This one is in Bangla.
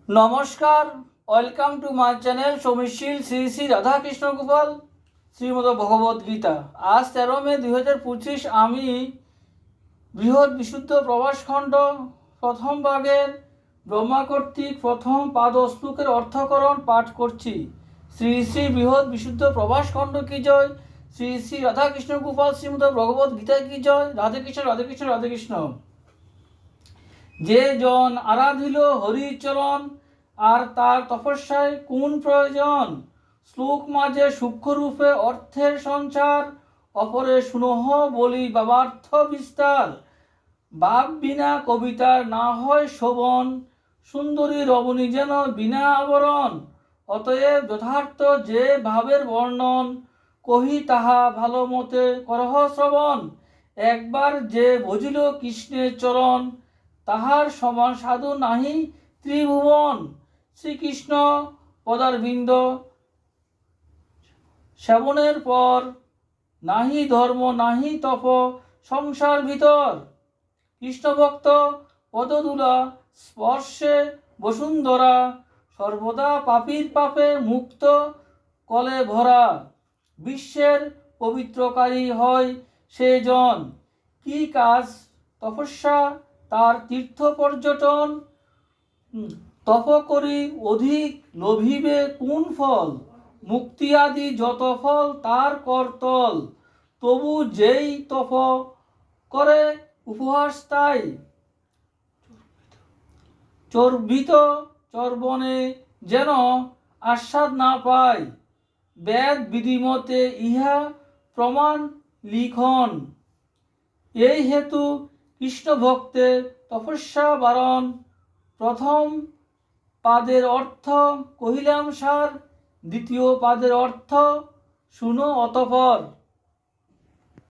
নমস্কার, ওয়েলকাম টু মাই চ্যানেল সৌমিশীল শ্রী শ্রী রাধাকৃষ্ণ গোপাল শ্রীমদ ভগবদ গীতা। আজ 13 মে 2025 আমি বৃহৎ বিশুদ্ধ প্রবাসখণ্ড প্রথম ভাগের ব্রহ্মা কর্তৃক প্রথম পাদ শ্লোকের অর্থকরণ পাঠ করছি। শ্রী শ্রী বৃহৎ বিশুদ্ধ প্রবাসখণ্ড কি জয়, শ্রী শ্রী রাধাকৃষ্ণ গোপাল শ্রীমদ ভগবদ গীতা কি জয়। রাধে কৃষ্ণ রাধে কৃষ্ণ রাধে কৃষ্ণ। যে জন আরাধিল হরিচরণ, আর তার তপস্যায় কোন প্রয়োজন। শ্লোক মাঝে সূক্ষ্মরূপে অর্থের সঞ্চার, অপরে শুনহ বলি বাবার্থ বিস্তার। ভাব বিনা কবিতার না হয় শোভন, সুন্দরী রমণী যেন বিনা আবরণ। অতএব যথার্থ যে ভাবের বর্ণন, কহি তাহা ভালো মতে করহ শ্রবণ। একবার যে ভজিল কৃষ্ণের চরণ, তাহার সমান সাধু নাহি ত্রিভুবন। শ্রীকৃষ্ণ পদারবিন্দ সেবনের পর, নাহি ধর্ম নাহি তপ সংসার ভিতর। কৃষ্ণভক্ত পদধূলা স্পর্শে বসুন্ধরা, সর্বদা পাপীর পাপে মুক্ত কলে ভরা। বিশ্বের পবিত্রকারী হয় সে জন, কি কাজ তপস্যা তার তীর্থ পর্যটন। তপ করি অধিক লোভিবে কোন ফল, মুক্তি আদি যত ফল তার করতল। তবু যেই তপ করে উপহাস তাই, চর্বিত চর্বণে যেন আস্বাদ না পায়। বেদ বিধিমতে ইহা প্রমাণ লিখন, এই হেতু কৃষ্ণ ভক্তের তপস্যা বারণ। প্রথম পাদের অর্থ কহিলাম সার, দ্বিতীয় পাদের অর্থ শুনো অতঃপর।